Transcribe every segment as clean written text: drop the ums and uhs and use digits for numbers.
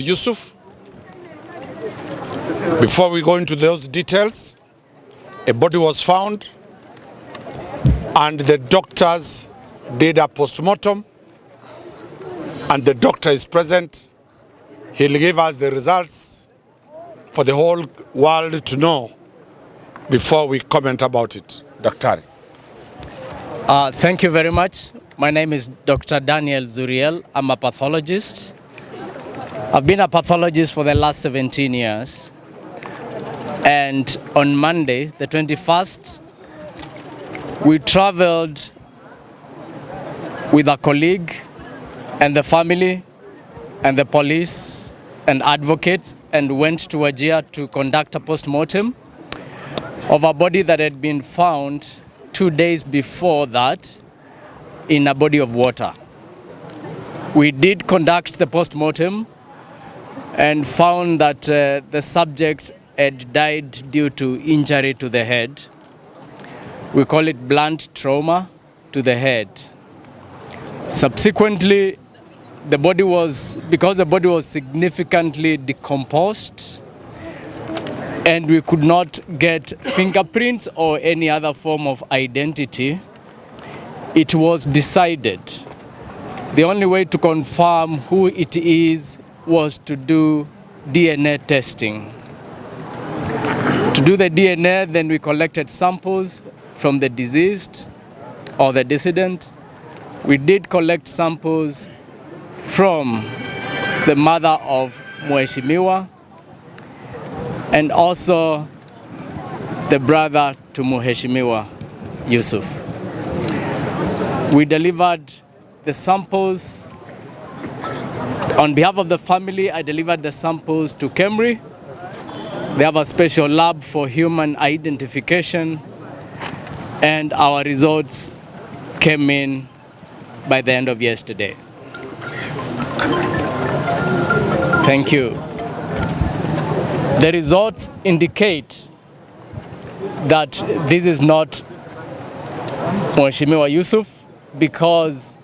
Yusuf. Before we go into those details, a body was found and the doctors did a postmortem, and the doctor is present. He'll give us the results for the whole world to know before we comment about it. Dr. Thank you very much. My name is Dr. Daniel Zuriel. I'm a pathologist. I've been a pathologist for the last 17 years. And on Monday, the 21st, we traveled with a colleague and the family and the police and advocates and went to Wajir to conduct a postmortem of a body that had been found 2 days before that in a body of water. We did conduct the postmortem and found that the subject had died due to injury to the head. We call it blunt trauma to the head. Subsequently, because the body was significantly decomposed and we could not get fingerprints or any other form of identity, it was decided the only way to confirm who it is was to do DNA testing. To do the DNA, then we collected samples from the deceased or the decedent. We did collect samples from the mother of Mheshimiwa and also the brother to Mheshimiwa Yusuf. We delivered the samples. On behalf of the family, I delivered the samples to KEMRI. They have a special lab for human identification, and our results came in by the end of yesterday. Thank you. The results indicate that this is not Mheshimiwa Yusuf, because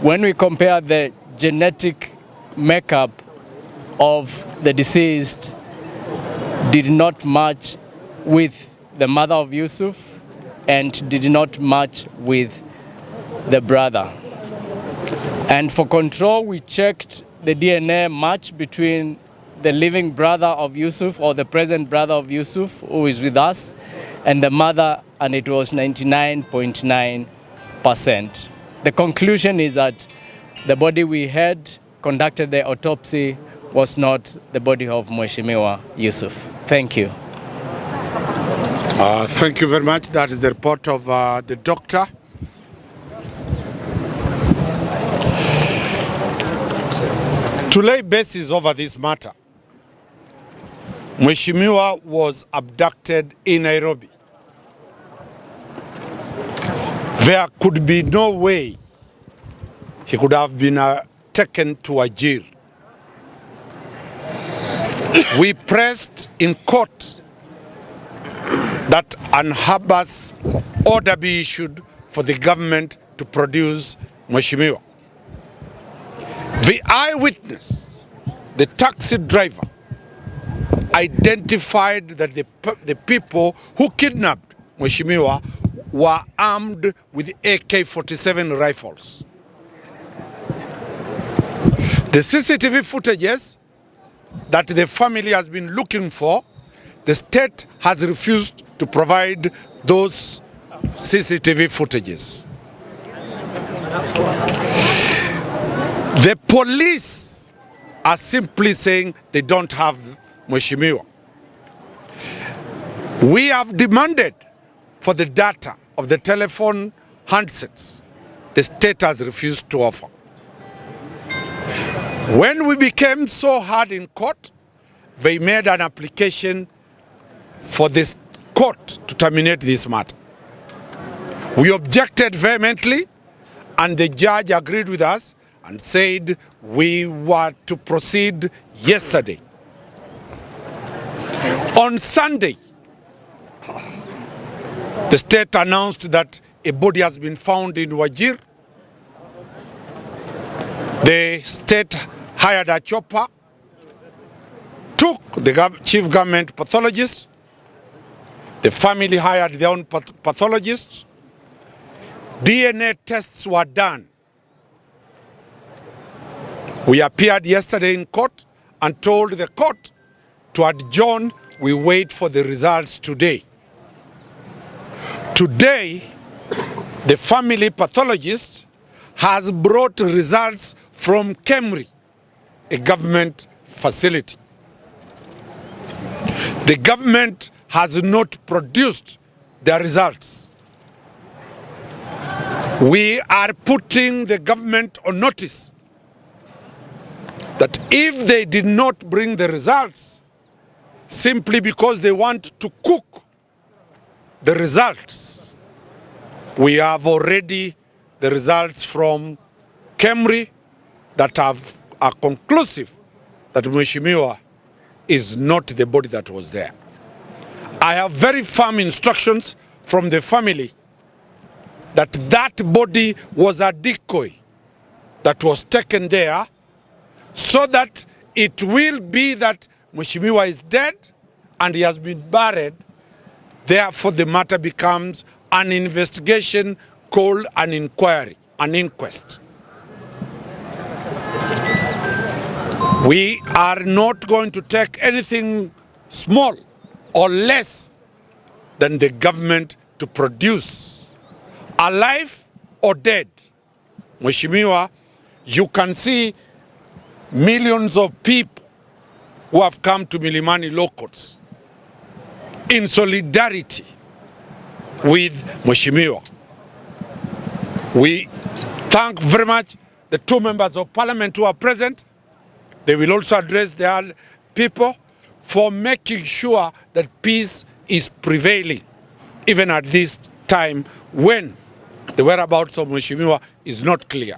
when we compare the genetic makeup of the deceased, did not match with the mother of Yusuf and did not match with the brother. And for control, we checked the DNA match between the living brother of Yusuf or the present brother of Yusuf who is with us and the mother, and it was 99.9%. The conclusion is that the body we had conducted the autopsy was not the body of Mheshimiwa Yusuf. Thank you. Thank you very much. That is the report of the doctor. To lay basis over this matter, Mheshimiwa was abducted in Nairobi. There could be no way he could have been taken to a jail. We pressed in court that an habeas order be issued for the government to produce Mheshimiwa. The eyewitness, the taxi driver, identified that the people who kidnapped Mheshimiwa were armed with AK-47 rifles. The CCTV footages that the family has been looking for, the state has refused to provide those CCTV footages. The police are simply saying they don't have Mheshimiwa. We have demanded for the data of the telephone handsets. The state has refused to offer. When we became so hard in court, they made an application for this court to terminate this matter. We objected vehemently, and the judge agreed with us and said we were to proceed yesterday. On Sunday, the state announced that a body has been found in Wajir. The state hired a chopper took the chief government pathologist. The family hired their own pathologist. DNA tests were done. We appeared yesterday in court and told the court to adjourn. We wait for the results today. Today, the family pathologist has brought results from Kemri, a government facility. The government has not produced the results. We are putting the government on notice that if they did not bring the results simply because they want to cook the results, we have already the results from Kemri that are conclusive that Mheshimiwa is not the body that was there. I have very firm instructions from the family that that body was a decoy that was taken there so that it will be that Mheshimiwa is dead and he has been buried. Therefore, the matter becomes an investigation called an inquiry, an inquest. We are not going to take anything small or less than the government to produce, alive or dead. Mheshimiwa, you can see millions of people who have come to Milimani law courts in solidarity with Mheshimiwa. We thank very much the two members of parliament who are present. They will also address their people for making sure that peace is prevailing, even at this time when the whereabouts of Mheshimiwa is not clear.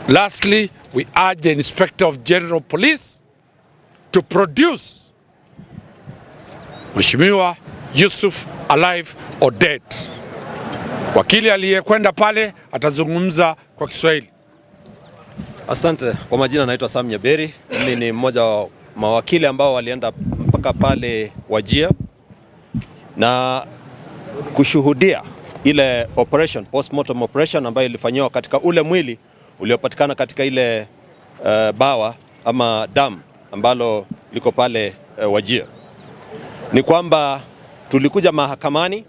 Lastly, we urge the Inspector of General Police to produce Mheshimiwa Yusuf alive or dead. Wakili aliyekwenda pale atazungumza kwa Kiswahili. Asante. Kwa majina naitwa Sam Nyaberi. Mimi ni mmoja wa mawakili ambao walienda mpaka pale Wajir na kushuhudia ile operation, postmortem operation ambayo ilifanywa katika ule mwili uliopatikana katika ile bawa ama dam ambalo liko pale Wajir. Ni kwamba tulikuja mahakamani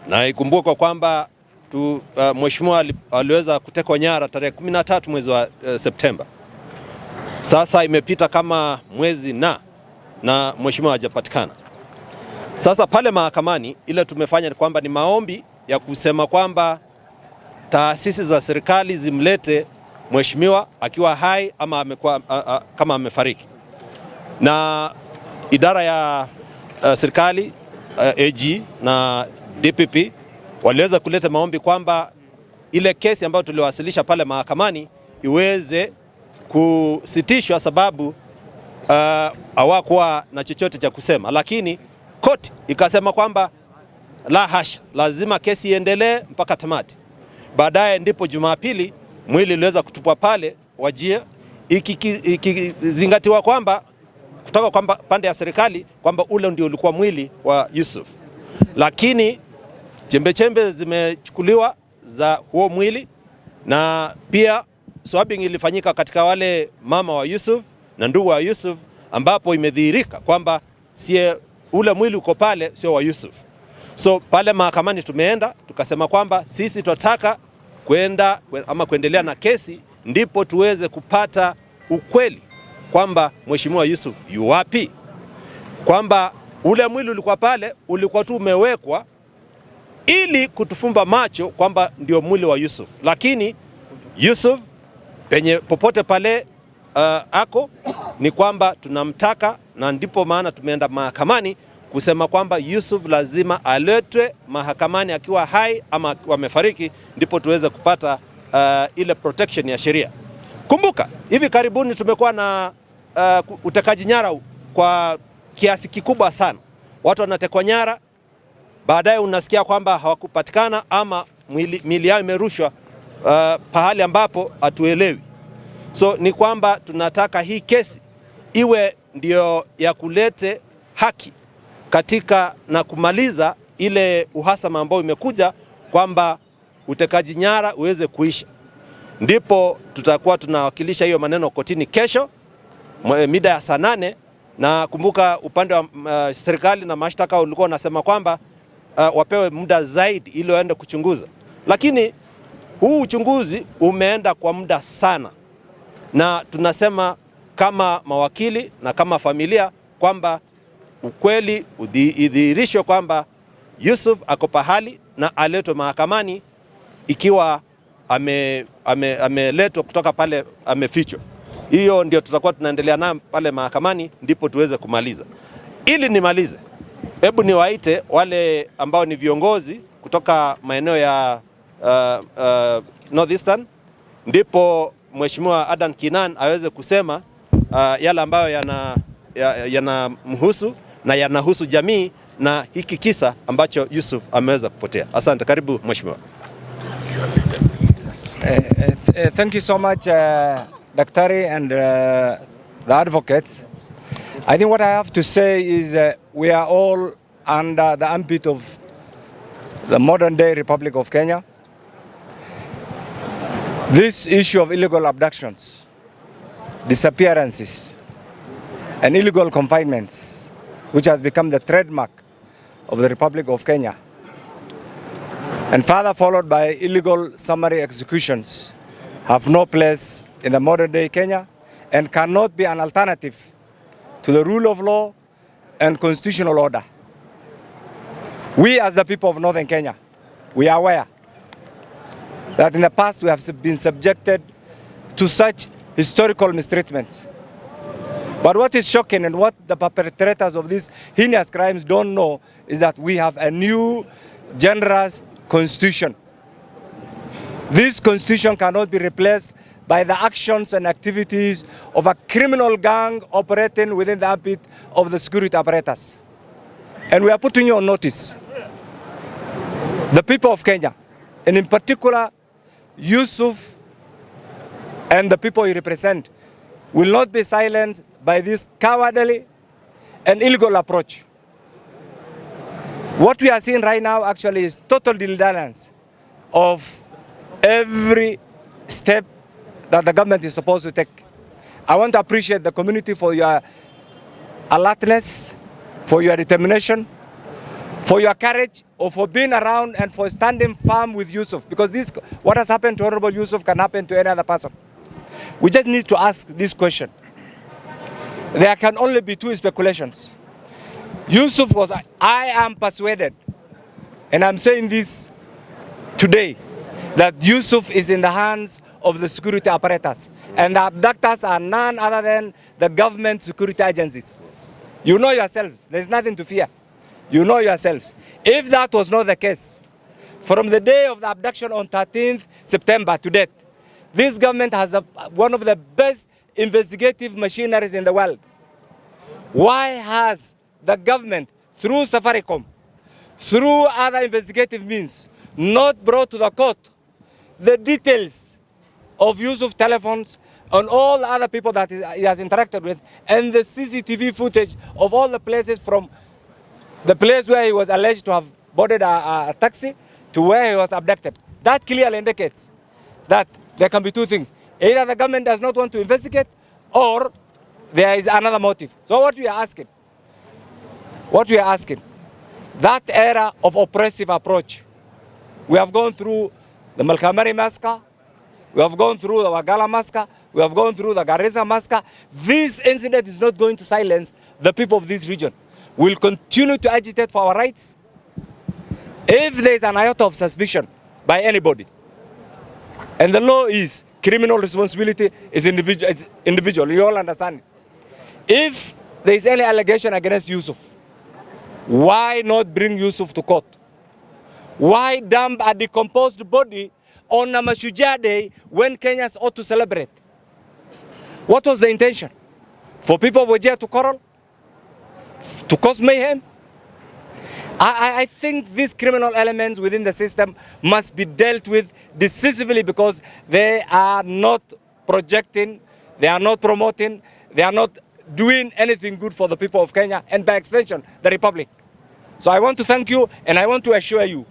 na ikumbuke kwamba Mheshimiwa aliweza kutekwa nyara tarehe 13 mwezi wa Septemba. Sasa imepita kama mwezi na Mheshimiwa hajapatikana. Sasa pale mahakamani ile tumefanya ni kwamba ni maombi ya kusema kwamba taasisi za serikali zimlete Mheshimiwa akiwa hai ama amekuwa kama amefariki. Na idara ya serikali AG na DPP waliweza kuleta maombi kwamba ile kesi ambayo tuliwasilisha pale mahakamani iweze kusitishwa sababu hawakuwa na chochote cha kusema, lakini koti ikasema kwamba la hasha, lazima kesi iendelee mpaka tamati. Baadaye ndipo Jumapili mwili uliweza kutupwa pale Wajir, ikizingatiwa kwamba kutoka kwamba pande ya serikali kwamba ule ndio ulikuwa mwili wa Yusuf. Lakini chembe zimechukuliwa za huo mwili na pia swabbing ilifanyika katika wale mama wa Yusuf na ndugu wa Yusuf, ambapo imedhihirika kwamba sie ule mwili uko pale sio wa Yusuf. So pale mahakamani tumeenda tukasema kwamba sisi tunataka kuendelea na kesi ndipo tuweze kupata ukweli kwamba Mheshimiwa Yusuf yu wapi, kwamba ule mwili ulikuwa pale ulikuwa tu umewekwa ili kutufumba macho kwamba ndio mwili wa Yusuf, lakini Yusuf penye popote pale ako ni kwamba tunamtaka, na ndipo maana tumeenda mahakamani kusema kwamba Yusuf lazima aletwe mahakamani akiwa hai ama akiwa amefariki, ndipo tuweze kupata ile protection ya sheria. Kumbuka hivi karibuni tumekuwa na utekaji nyara kwa kiasi kikubwa sana. Watu wanatekwa nyara, baadaye unasikia kwamba hawakupatikana ama miili yao imerushwa pahali ambapo hatuelewi. So ni kwamba tunataka hii kesi iwe ndio ya kulete haki katika na kumaliza ile uhasama ambao imekuja kwamba utekaji nyara uweze kuisha. Ndipo tutakuwa tunawakilisha hiyo maneno kotini kesho mida ya saa 8, na kumbuka upande wa serikali na mashtaka ulikuwa unasema kwamba wapewe muda zaidi ili waende kuchunguza. Lakini huu uchunguzi umeenda kwa muda sana, na tunasema kama mawakili na kama familia kwamba ukweli idhihirishwe kwamba Yusuf ako pahali na aletwe mahakamani ikiwa ameletwa kutoka pale amefichwa. Hiyo ndio tutakuwa tunaendelea nayo pale mahakamani, ndipo tuweze kumaliza. Ili nimalize, hebu niwaite wale ambao ni viongozi kutoka maeneo ya Northeastern, ndipo Mheshimiwa Adan Kinan aweze kusema yale ambayo yanamhusu na yanahusu jamii na hiki kisa ambacho Yusuf ameweza kupotea. Asante, karibu Mheshimiwa. Thank you so much, Daktari and the advocates. I think what I have to say is we are all under the ambit of the modern-day Republic of Kenya. This issue of illegal abductions, disappearances, and illegal confinements, which has become the trademark of the Republic of Kenya, and further followed by illegal summary executions, have no place in the modern-day Kenya and cannot be an alternative to the rule of law and constitutional order. We as the people of Northern Kenya, we are aware that in the past we have been subjected to such historical mistreatments. But what is shocking and what the perpetrators of these heinous crimes don't know is that we have a new, generous constitution. This constitution cannot be replaced by the actions and activities of a criminal gang operating within the ambit of the security apparatus. And we are putting you on notice. The people of Kenya, and in particular Yusuf and the people he represents, will not be silenced by this cowardly and illegal approach. What we are seeing right now actually is total dilly-dalliance of every step that the government is supposed to take. I want to appreciate the community for your alertness, for your determination, for your courage, or for being around and for standing firm with Yusuf. Because this, what has happened to Honorable Yusuf can happen to any other person. We just need to ask this question. There can only be two speculations. Yusuf was, I am persuaded, and I'm saying this today, that Yusuf is in the hands of the security apparatus, and the abductors are none other than the government security agencies. You know yourselves, there's nothing to fear. You know yourselves. If that was not the case, from the day of the abduction on 13th September to date, this government has one of the best investigative machineries in the world. Why has the government, through Safaricom, through other investigative means, not brought to the court the details of use of telephones and all the other people that he has interacted with, and the CCTV footage of all the places, from the place where he was alleged to have boarded a taxi to where he was abducted? That clearly indicates that there can be two things. Either the government does not want to investigate, or there is another motive. So what we are asking, that era of oppressive approach, we have gone through the Malkamari massacre, we have gone through the Wagala massacre, we have gone through the Garissa massacre. This incident is not going to silence the people of this region. We will continue to agitate for our rights. If there is an iota of suspicion by anybody, and the law is criminal responsibility is individual, you all understand. If there is any allegation against Yusuf, why not bring Yusuf to court? Why dump a decomposed body on a Mashujaa Day when Kenyans ought to celebrate? What was the intention? For people of Wajir to quarrel? To cause mayhem? I think these criminal elements within the system must be dealt with decisively, because they are not projecting, they are not promoting, they are not doing anything good for the people of Kenya and by extension, the Republic. So I want to thank you and I want to assure you,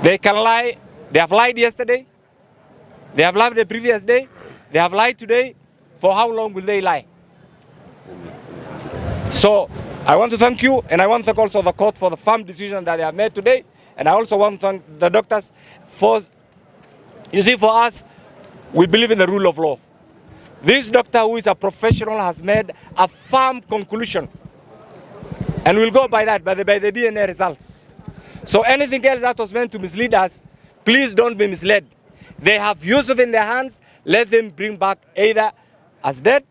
they can lie, they have lied yesterday, they have lied the previous day, they have lied today. For how long will they lie? So I want to thank you, and I want to thank also the court for the firm decision that they have made today. And I also want to thank the doctors for, you see, for us, we believe in the rule of law. This doctor who is a professional has made a firm conclusion. And we'll go by that, by the DNA results. So anything else that was meant to mislead us, please don't be misled. They have Yusuf in their hands, let them bring back either as dead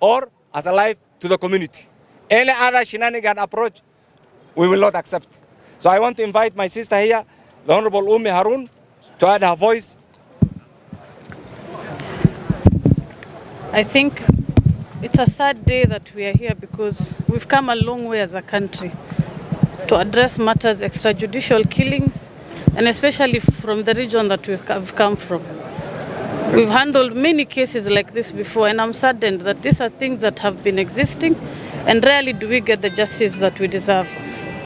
or as alive to the community. Any other shenanigan approach, we will not accept. So I want to invite my sister here, the Honorable Umi Harun, to add her voice. I think it's a sad day that we are here because we've come a long way as a country to address matters extrajudicial killings, and especially from the region that we have come from. We've handled many cases like this before, and I'm saddened that these are things that have been existing, and rarely do we get the justice that we deserve.